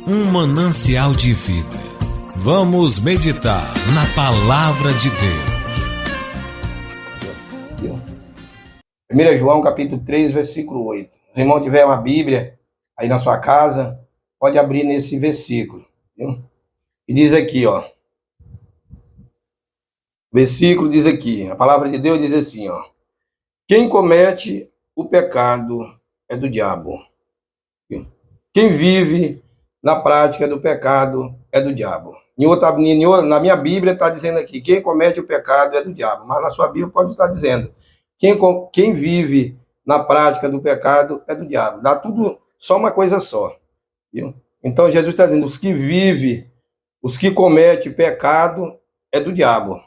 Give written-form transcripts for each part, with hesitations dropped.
um manancial de vida. Vamos meditar na Palavra de Deus. 1 João capítulo 3, versículo 8. Se o irmão tiver uma Bíblia aí na sua casa, pode abrir nesse versículo. Viu? E diz aqui, ó. O versículo diz aqui, a palavra de Deus diz assim, ó. Quem comete o pecado é do diabo. Viu? Quem vive na prática do pecado é do diabo. Na minha Bíblia está dizendo aqui, quem comete o pecado é do diabo. Mas na sua Bíblia pode estar dizendo, quem vive na prática do pecado é do diabo. Dá tudo só uma coisa só. Viu? Então Jesus está dizendo, os que cometem pecado é do diabo.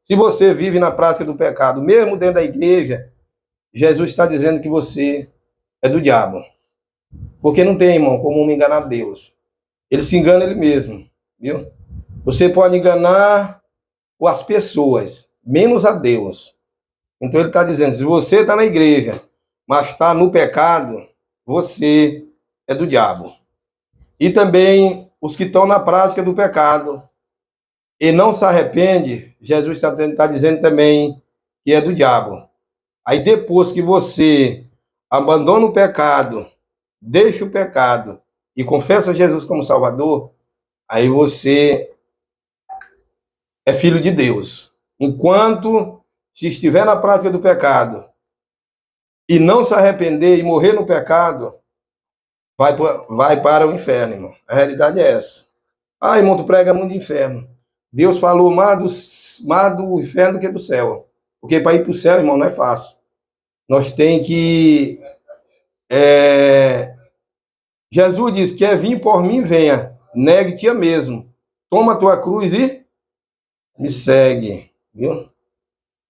Se você vive na prática do pecado, mesmo dentro da igreja, Jesus está dizendo que você é do diabo. Porque não tem, irmão, como me enganar Deus. Ele se engana ele mesmo, viu? Você pode enganar as pessoas, menos a Deus. Então ele está dizendo, se você está na igreja, mas está no pecado, você é do diabo. E também os que estão na prática do pecado e não se arrepende, Jesus está dizendo também que é do diabo. Aí depois que você abandona o pecado, deixa o pecado e confessa Jesus como Salvador, aí você é filho de Deus. Enquanto se estiver na prática do pecado e não se arrepender e morrer no pecado, vai para o inferno, irmão. A realidade é essa. Ah, irmão, tu prega muito de inferno. Deus falou mais do inferno do que do céu. Porque para ir para o céu, irmão, não é fácil. Nós tem que... Jesus disse, quer vir por mim, venha. Negue-te a mesmo. Toma a tua cruz e me segue. Viu?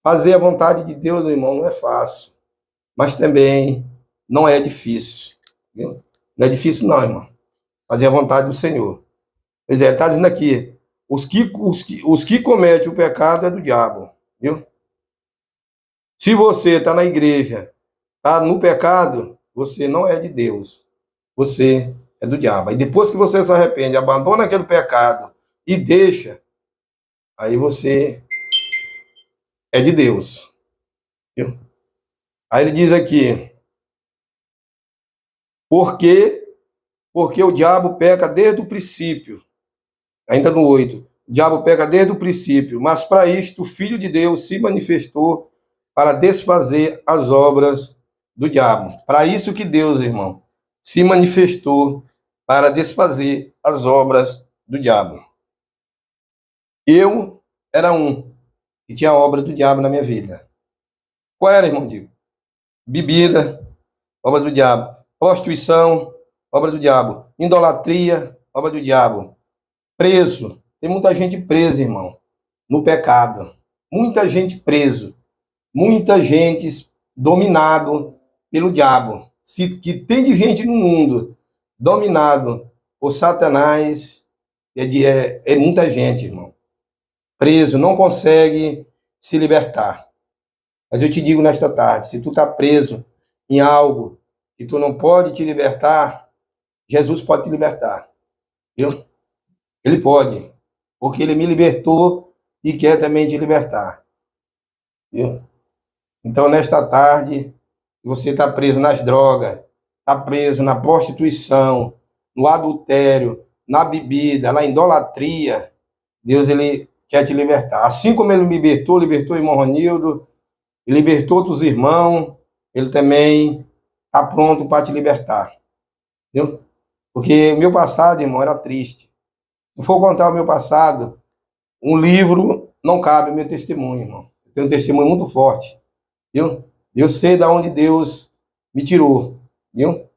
Fazer a vontade de Deus, irmão, não é fácil. Mas também não é difícil. Viu? Não é difícil não, irmão. Fazer a vontade do Senhor. Pois é, ele está dizendo aqui, os que cometem o pecado é do diabo. Viu? Se você está na igreja, está no pecado, você não é de Deus. Você é do diabo. E depois que você se arrepende, abandona aquele pecado e deixa, aí você é de Deus. Viu? Aí ele diz aqui, porque o diabo peca desde o princípio. Ainda no 8. O diabo peca desde o princípio, mas para isto o Filho de Deus se manifestou para desfazer as obras do diabo. Para isso que Deus, irmão, se manifestou para desfazer as obras do diabo. Eu era um que tinha a obra do diabo na minha vida. Qual era, irmão? Digo? Bebida, obra do diabo. Prostituição, obra do diabo. Idolatria, obra do diabo. Preso. Tem muita gente presa, irmão, no pecado. Muita gente preso. Muita gente dominado pelo diabo. Que tem de gente no mundo dominado por Satanás, é muita gente, irmão. Preso, não consegue se libertar. Mas eu te digo nesta tarde, se tu está preso em algo que tu não pode te libertar, Jesus pode te libertar. Viu? Ele pode, porque ele me libertou e quer também te libertar. Viu? Então, nesta tarde, você está preso nas drogas, está preso na prostituição, no adultério, na bebida, na idolatria, Deus ele quer te libertar. Assim como ele me libertou o irmão Ronildo, libertou outros irmãos, ele também está pronto para te libertar. Viu? Porque o meu passado, irmão, era triste. Se for contar o meu passado, um livro não cabe ao meu testemunho, irmão. Eu tenho um testemunho muito forte, viu? Eu sei de onde Deus me tirou, viu?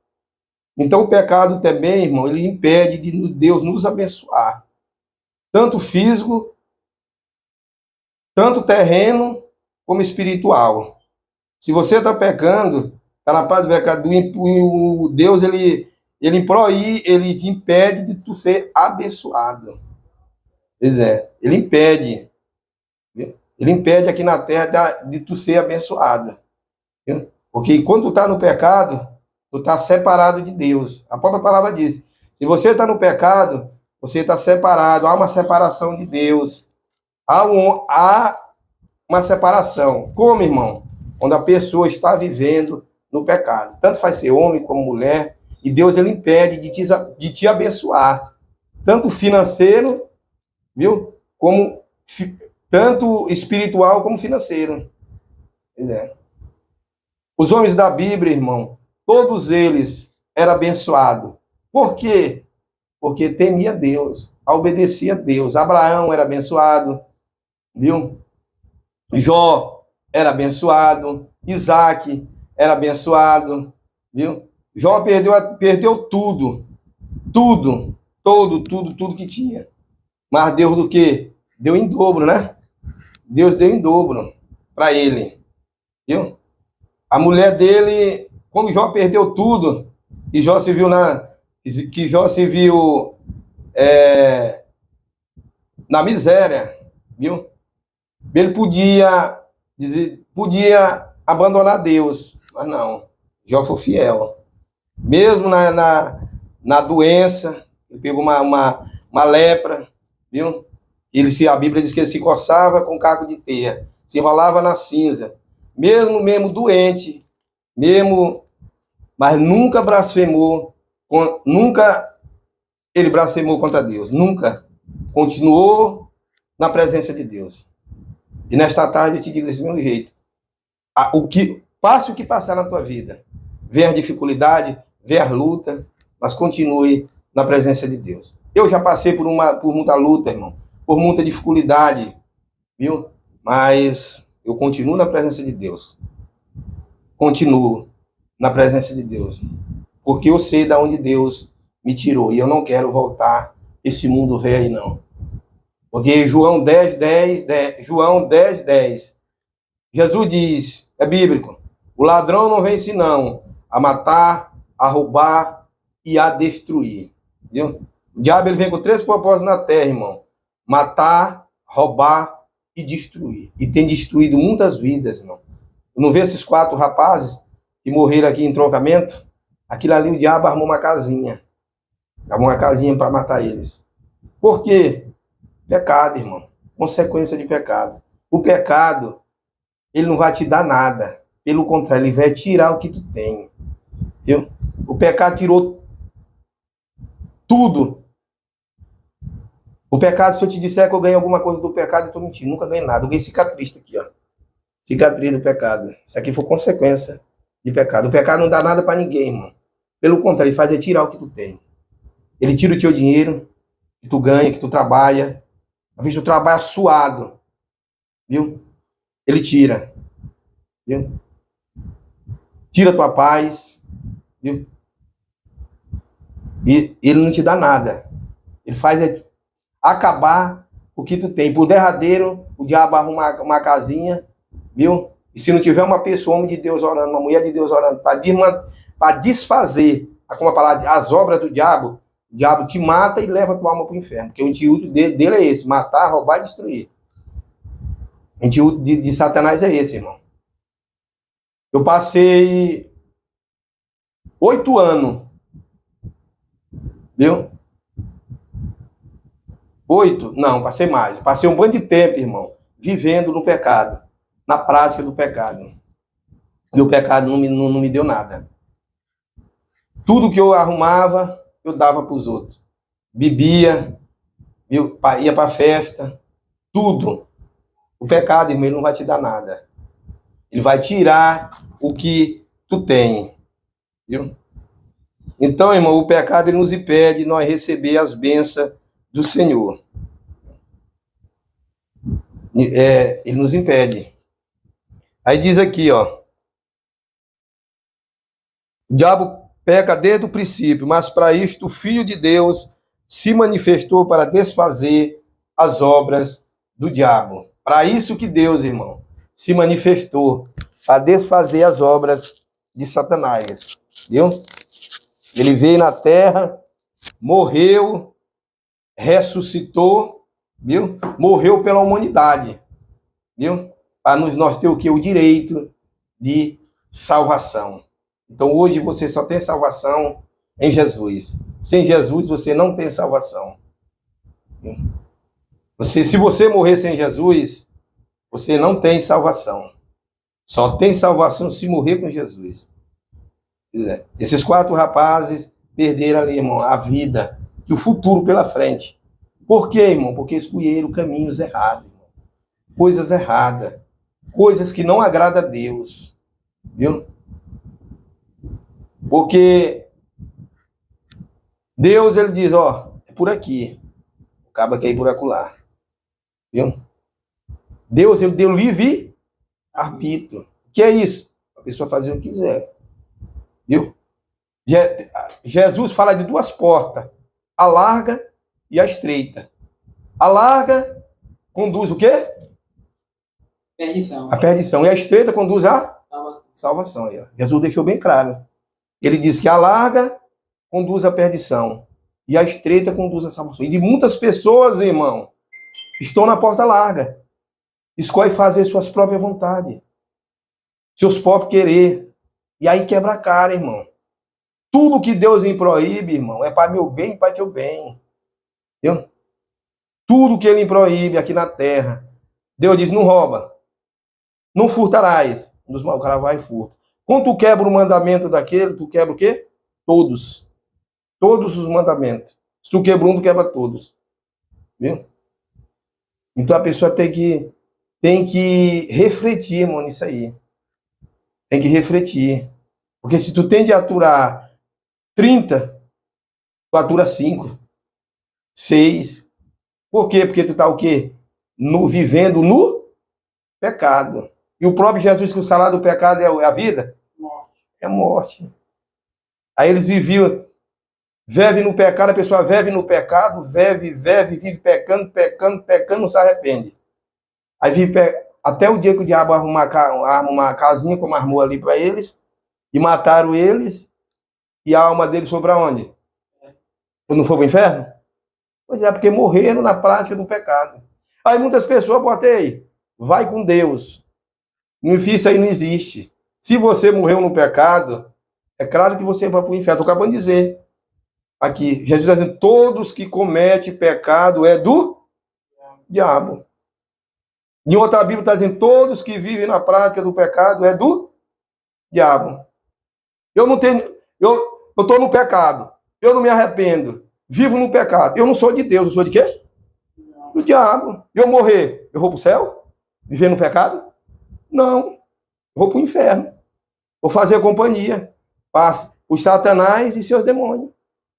Então o pecado também, irmão, ele impede de Deus nos abençoar. Tanto físico, tanto terreno, como espiritual. Se você está pecando, está na paz do pecado, Deus, ele impede de tu ser abençoado. Pois é, ele impede. Viu? Ele impede aqui na terra de tu ser abençoado. Viu? Porque quando tu está no pecado, tu está separado de Deus. A própria palavra diz, Se você está no pecado, você está separado. Há uma separação de Deus. Há uma separação. Como, irmão? Quando a pessoa está vivendo no pecado. Tanto faz ser homem como mulher. E Deus, ele impede de te abençoar. Tanto financeiro, viu? Como tanto espiritual como financeiro. Os homens da Bíblia, irmão, todos eles eram abençoados. Por quê? Porque temia Deus, obedecia a Deus. Abraão era abençoado, viu? Jó era abençoado, Isaac era abençoado, viu? Jó perdeu tudo, tudo que tinha. Mas Deus do quê? Deu em dobro, né? Deus deu em dobro para ele, viu? A mulher dele, quando Jó perdeu tudo, e Jó se viu na miséria, viu? Ele podia abandonar Deus, mas não. Jó foi fiel. Mesmo na doença, ele pegou uma lepra, viu? A Bíblia diz que ele se coçava com caco de teia, se enrolava na cinza. Mesmo doente, mas nunca ele blasfemou contra Deus, nunca. Continuou na presença de Deus. E nesta tarde eu te digo desse mesmo jeito, passe o que passar na tua vida, vem a dificuldade, vem a luta, mas continue na presença de Deus. Eu já passei por muita luta, irmão, por muita dificuldade, viu? Mas eu continuo na presença de Deus. Continuo na presença de Deus. Porque eu sei de onde Deus me tirou. E eu não quero voltar esse mundo velho aí, não. Porque João 10:10, Jesus diz, é bíblico, o ladrão não vem senão a matar, a roubar e a destruir. Viu? O diabo, ele vem com 3 propósitos na terra, irmão. Matar, roubar e destruir. E tem destruído muitas vidas, irmão. Não vê esses 4 rapazes que morreram aqui em entroncamento? Aquilo ali, o diabo armou uma casinha. Armou uma casinha para matar eles. Por quê? Pecado, irmão. Consequência de pecado. O pecado, ele não vai te dar nada. Pelo contrário, ele vai tirar o que tu tem. Viu? O pecado tirou tudo. O pecado, se eu te disser que eu ganhei alguma coisa do pecado, eu estou mentindo. Nunca ganhei nada. Eu ganhei cicatriz aqui, ó. Cicatriz do pecado. Isso aqui foi consequência de pecado. O pecado não dá nada para ninguém, irmão. Pelo contrário, ele faz é tirar o que tu tem. Ele tira o teu dinheiro, que tu ganha, que tu trabalha. Às vezes tu trabalha suado. Viu? Ele tira. Viu? Tira a tua paz. Viu? E ele não te dá nada. Ele faz é acabar o que tu tem. Por derradeiro, o diabo arruma uma casinha, viu? E se não tiver uma pessoa, homem de Deus orando, uma mulher de Deus orando, para desfazer, como a palavra, as obras do diabo, o diabo te mata e leva a tua alma para o inferno. Porque o intuito dele é esse, matar, roubar e destruir. O intuito de Satanás é esse, irmão. Eu passei 8 anos, viu? 8? Não, passei mais. Passei um bando de tempo, irmão, vivendo no pecado, na prática do pecado. E o pecado não me deu nada. Tudo que eu arrumava, eu dava para os outros. Bebia, ia para a festa, tudo. O pecado, irmão, ele não vai te dar nada. Ele vai tirar o que tu tem. Viu? Então, irmão, o pecado ele nos impede de nós receber as bênçãos do Senhor. Ele nos impede. Aí diz aqui, ó. O diabo peca desde o princípio, mas para isto o Filho de Deus se manifestou para desfazer as obras do diabo. Para isso que Deus, irmão, se manifestou, para desfazer as obras de Satanás. Viu? Ele veio na terra, morreu, ressuscitou, viu? Morreu pela humanidade, viu? Para nós ter o quê? O direito de salvação. Então hoje você só tem salvação em Jesus. Sem Jesus, você não tem salvação. Se você morrer sem Jesus, você não tem salvação. Só tem salvação se morrer com Jesus. Esses 4 rapazes perderam ali, irmão, a vida e o futuro pela frente. Por quê, irmão? Porque escolheram caminhos errados, irmão. Coisas erradas, coisas que não agradam a Deus, viu? Porque Deus, ele diz, ó, é por aqui, acaba que é por acolá, viu? Deus, ele deu livre arbítrio. O que é isso? A pessoa fazer o que quiser, viu? Jesus fala de 2 portas, a larga e a estreita. A larga conduz o quê? Perdição. A perdição. E a estreita conduz a salvação. Jesus deixou bem claro. Ele diz que a larga conduz à perdição e a estreita conduz à salvação. E de muitas pessoas, irmão, estão na porta larga. Escolhe fazer suas próprias vontades, seus próprios querer. E aí quebra a cara, irmão. Tudo que Deus me proíbe, irmão, é para meu bem e para teu bem. Entendeu? Tudo que ele proíbe aqui na terra. Deus diz, não rouba, não furtarás. O cara vai e furta. Quando tu quebra o mandamento daquele, tu quebra o quê? Todos. Todos os mandamentos. Se tu quebra um, tu quebra todos. Viu? Então a pessoa tem que refletir, irmão, nisso aí. Tem que refletir. Porque se tu tem de aturar 30, tu atura 5, 6. Por quê? Porque tu tá o quê? Vivendo no pecado. E o próprio Jesus, que o salário do pecado é a vida? É morte. Aí eles viviam, vive no pecado, a pessoa vive no pecado, vive pecando, não se arrepende. Aí vive até o dia que o diabo arruma uma casinha como armou ali para eles, e mataram eles, e a alma deles foi para onde? Não foi para o inferno? Pois é, porque morreram na prática do pecado. Aí muitas pessoas botam aí, vai com Deus. Isso aí não existe. Se você morreu no pecado, é claro que você vai para o inferno. Estou acabando de dizer. Aqui, Jesus está dizendo, todos que cometem pecado é do diabo. Em outra Bíblia está dizendo, todos que vivem na prática do pecado é do diabo. Eu estou no pecado. Eu não me arrependo. Vivo no pecado. Eu não sou de Deus. Eu sou de quê? Do diabo. Eu morrer, eu vou para o céu? Viver no pecado? Não. Eu vou para o inferno. Vou fazer companhia. Passe os Satanás e seus demônios.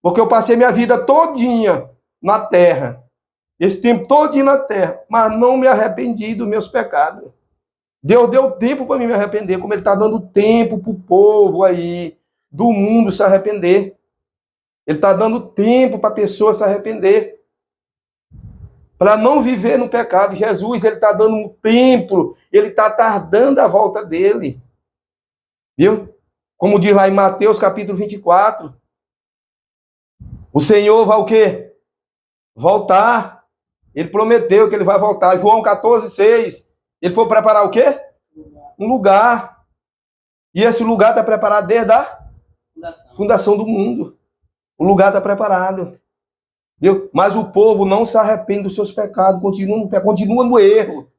Porque eu passei minha vida todinha na terra. Esse tempo todinho na terra. Mas não me arrependi dos meus pecados. Deus deu tempo para mim me arrepender. Como ele está dando tempo para o povo aí do mundo se arrepender. Ele está dando tempo para a pessoa se arrepender. Para não viver no pecado. Jesus, ele está dando um tempo. Ele está tardando a volta dele. Viu? Como diz lá em Mateus capítulo 24. O Senhor vai o quê? Voltar. Ele prometeu que ele vai voltar. João 14:6. Ele foi preparar o quê? Um lugar. E esse lugar está preparado desde a fundação do mundo. O lugar está preparado. Viu? Mas o povo não se arrepende dos seus pecados. Continua no erro.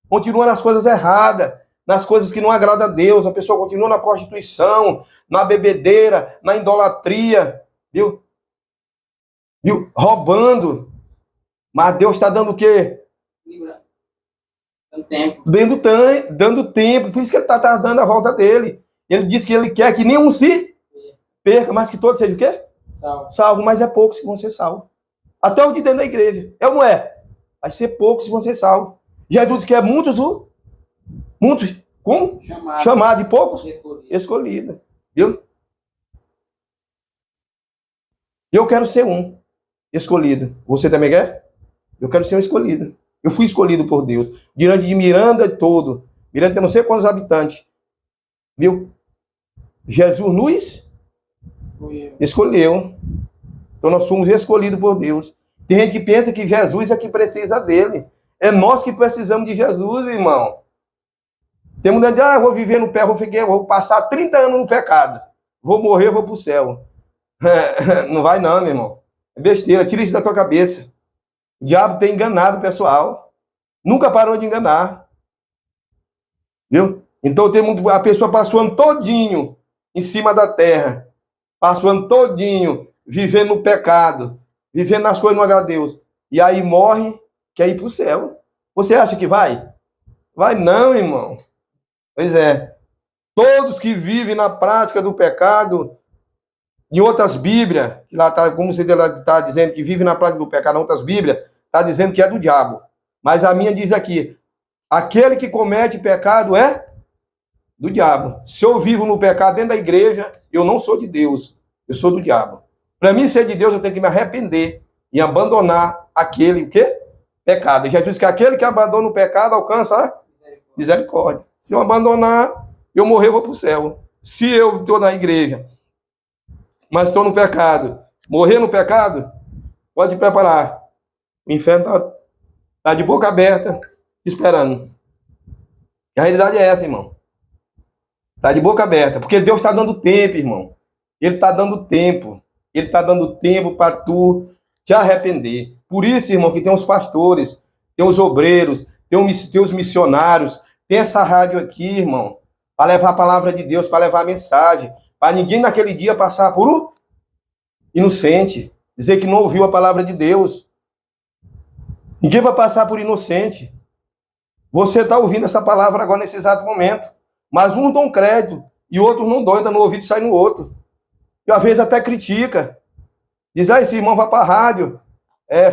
Continua nas coisas erradas. Nas coisas que não agradam a Deus. A pessoa continua na prostituição, na bebedeira, na idolatria. Viu? Roubando. Mas Deus está dando o quê? Dando tempo. Dando tempo. Por isso que ele está tardando a volta dele. Ele diz que ele quer que nenhum se perca, mas que todos sejam o quê? Salvo. Mas é poucos que vão ser salvos. Até os de dentro da igreja. É ou não é? Vai ser poucos que vão ser salvos. Jesus quer muitos, como? Chamado e poucos? Escolhidos. Viu? Eu quero ser um escolhido. Você também quer? Eu quero ser um escolhido. Eu fui escolhido por Deus. Diante de Miranda todo. Miranda tem não sei quantos habitantes. Viu? Jesus nos escolheu. Então nós somos escolhidos por Deus. Tem gente que pensa que Jesus é que precisa dele. É nós que precisamos de Jesus, irmão. Tem muita gente, eu vou viver no pé, vou passar 30 anos no pecado. Vou morrer, vou para o céu. Não vai não, meu irmão. É besteira, tira isso da tua cabeça. O diabo tem enganado o pessoal. Nunca parou de enganar. Viu? Então a pessoa passou o ano todinho em cima da terra. Passou o ano todinho vivendo no pecado. Vivendo nas coisas que não agradam a Deus. E aí morre, quer ir para o céu. Você acha que vai? Vai não, irmão. Pois é. Todos que vivem na prática do pecado, em outras Bíblias, que lá tá, como você está dizendo que vive na prática do pecado, em outras Bíblias, está dizendo que é do diabo. Mas a minha diz aqui, aquele que comete pecado é do diabo. Se eu vivo no pecado dentro da igreja, eu não sou de Deus, eu sou do diabo. Para mim ser de Deus, eu tenho que me arrepender e abandonar aquele, o quê? Pecado. Jesus diz que aquele que abandona o pecado alcança a misericórdia. Se eu abandonar, eu morrer, eu vou para o céu. Se eu estou na igreja, mas estou no pecado, morrer no pecado, pode preparar. O inferno está de boca aberta, te esperando. E a realidade é essa, irmão. Está de boca aberta, porque Deus está dando tempo, irmão. Ele está dando tempo. Ele está dando tempo para tu te arrepender. Por isso, irmão, que tem os pastores, tem os obreiros, tem os missionários, tem essa rádio aqui, irmão, para levar a palavra de Deus, para levar a mensagem, para ninguém naquele dia passar por inocente, dizer que não ouviu a palavra de Deus. Ninguém vai passar por inocente. Você está ouvindo essa palavra agora nesse exato momento, mas uns dão crédito e outros não dão, entra no ouvido e sai no outro. E às vezes até critica. Diz, esse irmão vai para a rádio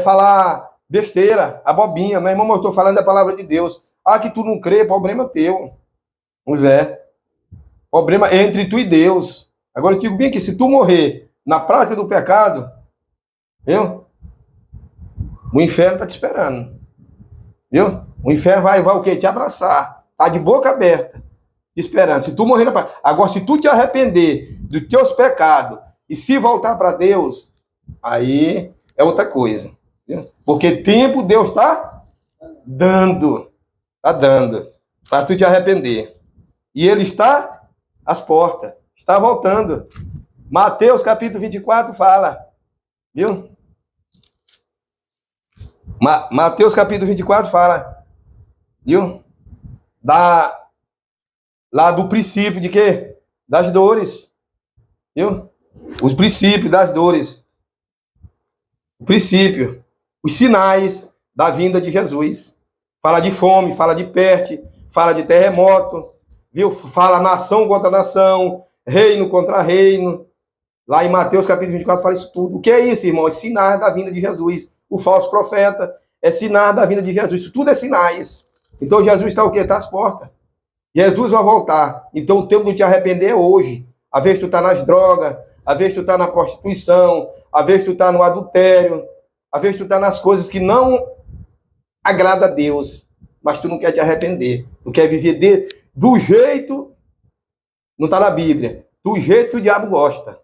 falar besteira, abobinha. Meu irmão, eu estou falando da palavra de Deus. Que tu não crê, problema teu. Pois é. Problema é entre tu e Deus. Agora eu digo bem aqui, se tu morrer na prática do pecado, viu? O inferno está te esperando. Viu? O inferno vai o quê? Te abraçar. Tá de boca aberta, te esperando. Se tu morrer na prática. Agora, se tu te arrepender dos teus pecados e se voltar para Deus, aí é outra coisa. Viu? Porque tempo Deus está dando. Está dando. Para tu te arrepender. E Ele está às portas. Está voltando. Mateus capítulo 24 fala. Viu? Mateus capítulo 24 fala. Viu? Lá do princípio de quê? Das dores. Viu? Os princípios das dores. O princípio. Os sinais da vinda de Jesus. Fala de fome, fala de peste, fala de terremoto, viu? Fala nação contra nação, reino contra reino. Lá em Mateus capítulo 24 fala isso tudo. O que é isso, irmão? É sinais da vinda de Jesus. O falso profeta é sinais da vinda de Jesus. Isso tudo é sinais. Então Jesus está o quê? Está às portas. Jesus vai voltar. Então o tempo de te arrepender é hoje. Às vezes tu está nas drogas, às vezes tu está na prostituição, às vezes tu está no adultério, às vezes tu está nas coisas que não agrada a Deus, mas tu não quer te arrepender. Tu quer viver do jeito, não está na Bíblia, do jeito que o diabo gosta.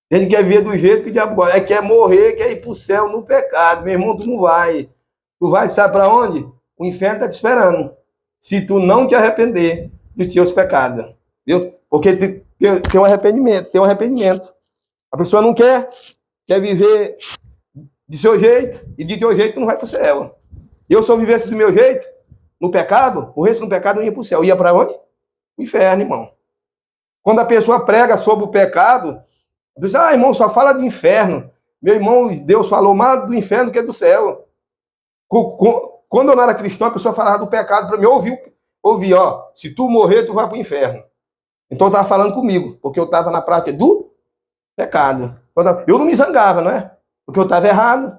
Ele quer viver do jeito que o diabo gosta. Quer morrer, quer ir para o céu no pecado. Meu irmão, tu não vai. Tu vai, sabe para onde? O inferno está te esperando. Se tu não te arrepender dos teus pecados. Viu? Porque tem um arrependimento, tem um arrependimento. A pessoa não quer viver de seu jeito, e de teu jeito tu não vai para o céu. Eu, se eu vivesse do meu jeito, no pecado, morresse no pecado, não ia para o céu. Ia para onde? O inferno, irmão. Quando a pessoa prega sobre o pecado, diz, irmão, só fala do inferno. Meu irmão, Deus falou mais do inferno que do céu. Quando eu não era cristão, a pessoa falava do pecado para mim. Ouvi, se tu morrer, tu vai para o inferno. Então eu estava falando comigo, porque eu estava na prática do pecado. Eu não me zangava, não é? Porque eu estava errado.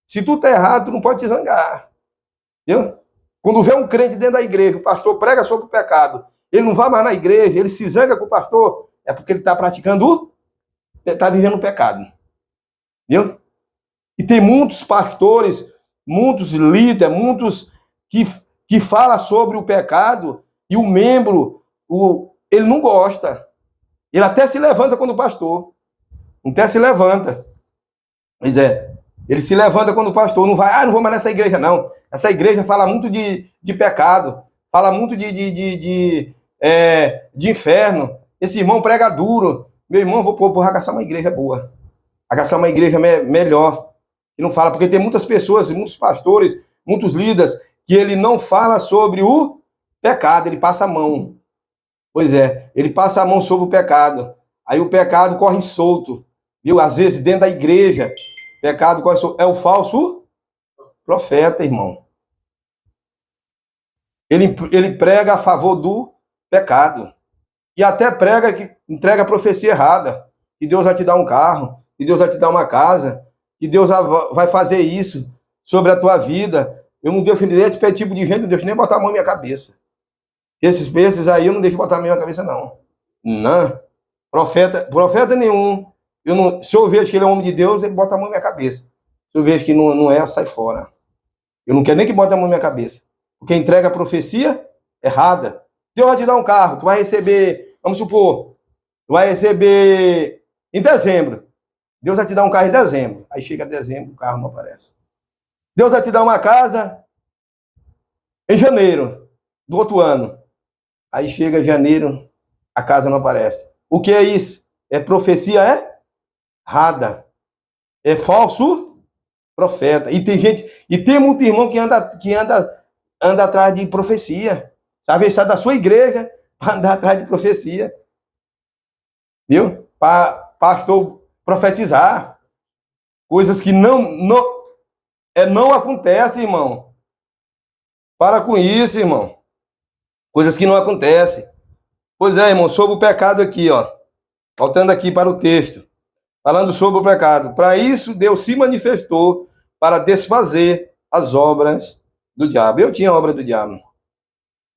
Se tu está errado, tu não pode te zangar. Entendeu? Quando vê um crente dentro da igreja, o pastor prega sobre o pecado, ele não vai mais na igreja, ele se zanga com o pastor, é porque ele está praticando, ele está vivendo o pecado. Viu? E tem muitos pastores, muitos líderes, muitos que falam sobre o pecado, e o membro, ele não gosta. Ele até se levanta quando o pastor. Até se levanta. Pois é. Ele se levanta quando o pastor não vai, não vou mais nessa igreja, não. Essa igreja fala muito de pecado, fala muito de inferno. Esse irmão prega duro. meu irmão, vou agaçar uma igreja boa. Agaçar uma igreja melhor. E não fala, porque tem muitas pessoas, muitos pastores, muitos líderes, que ele não fala sobre o pecado, ele passa a mão. Pois é, ele passa a mão sobre o pecado. Aí o pecado corre solto. Viu? Às vezes, dentro da igreja, pecado corre solto. É o falso profeta, irmão. Ele prega a favor do pecado. E até prega que entrega a profecia errada. Que Deus vai te dar um carro, que Deus vai te dar uma casa, que Deus vai fazer isso sobre a tua vida. Eu não deixo esse tipo de gente, não deixo nem botar a mão na minha cabeça. Esses aí eu não deixo botar a mão na minha cabeça, não. Não. Profeta nenhum. Se eu vejo que ele é um homem de Deus, ele bota a mão na minha cabeça. Se eu vejo que não é, sai fora. Eu não quero nem que bote a mão na minha cabeça. Porque entrega a profecia errada. Deus vai te dar um carro, tu vai receber, vamos supor, tu vai receber em dezembro. Deus vai te dar um carro em dezembro. Aí chega dezembro, o carro não aparece. Deus vai te dar uma casa em janeiro do outro ano. Aí chega janeiro, a casa não aparece. O que é isso? É profecia errada. É falso profeta. E tem gente, e tem muito irmão que anda atrás de profecia. Sabe, está da sua igreja para andar atrás de profecia. Viu? Para pastor profetizar. Coisas que não acontecem, irmão. Para com isso, irmão. Coisas que não acontecem. Pois é, irmão, sobre o pecado aqui, ó. Voltando aqui para o texto. Falando sobre o pecado. Para isso, Deus se manifestou para desfazer as obras do diabo. Eu tinha obra do diabo.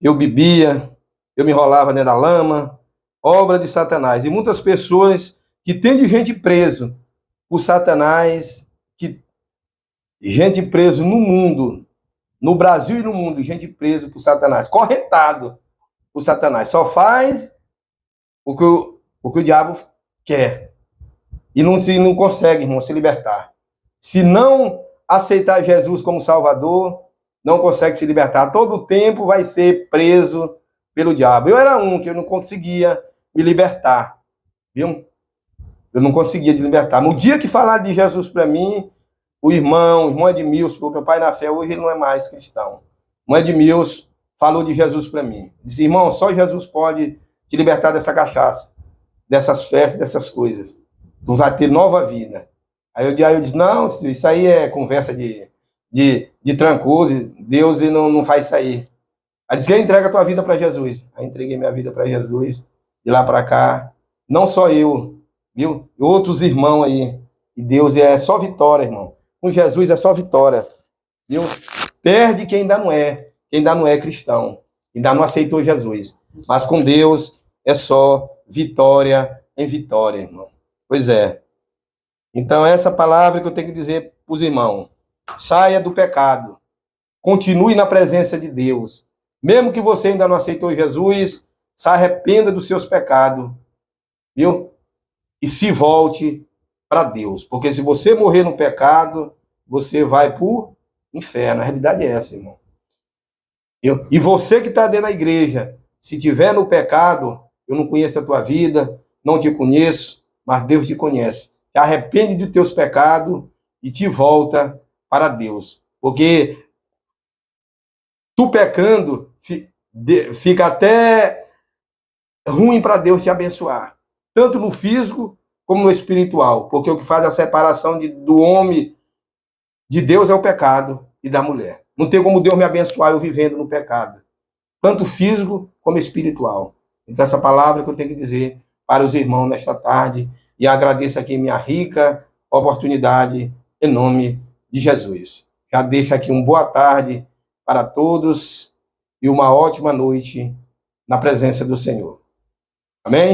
Eu bebia, eu me enrolava dentro da lama. Obra de Satanás. E muitas pessoas que têm de gente preso por Satanás, gente preso no mundo, no Brasil e no mundo, gente preso por Satanás, correntado por Satanás. Só faz o que o diabo quer. E não consegue, irmão, se libertar. Se não aceitar Jesus como Salvador, não consegue se libertar. Todo tempo vai ser preso pelo diabo. Eu era um que eu não conseguia me libertar. Viu? Eu não conseguia me libertar. No dia que falaram de Jesus para mim, o irmão Edmilson, o meu pai na fé, hoje ele não é mais cristão. O irmão Edmilson falou de Jesus para mim. Disse, irmão, só Jesus pode te libertar dessa cachaça, dessas festas, dessas coisas. Tu vai ter nova vida. Aí eu disse, não, isso aí é conversa de trancoso, Deus não faz isso aí. Aí disse que entrega a tua vida para Jesus. Aí entreguei minha vida para Jesus, de lá para cá. Não só eu, viu? Outros irmãos aí. E Deus é só vitória, irmão. Com Jesus é só vitória, viu? Perde quem ainda não é cristão, ainda não aceitou Jesus. Mas com Deus é só vitória em vitória, irmão. Pois é. Então, essa palavra que eu tenho que dizer para os irmãos. Saia do pecado. Continue na presença de Deus. Mesmo que você ainda não aceitou Jesus, se arrependa dos seus pecados, viu? E se volte para Deus. Porque se você morrer no pecado, você vai para o inferno. A realidade é essa, irmão. E você que está dentro da igreja, se tiver no pecado, eu não conheço a tua vida, não te conheço, mas Deus te conhece. Te arrepende dos teus pecados e te volta para Deus. Porque tu pecando, fica até ruim para Deus te abençoar. Tanto no físico como no espiritual. Porque o que faz a separação do homem de Deus é o pecado e da mulher. Não tem como Deus me abençoar eu vivendo no pecado. Tanto físico como espiritual. Então essa palavra que eu tenho que dizer para os irmãos nesta tarde. E agradeço aqui minha rica oportunidade em nome de Jesus. Já deixo aqui uma boa tarde para todos e uma ótima noite na presença do Senhor. Amém?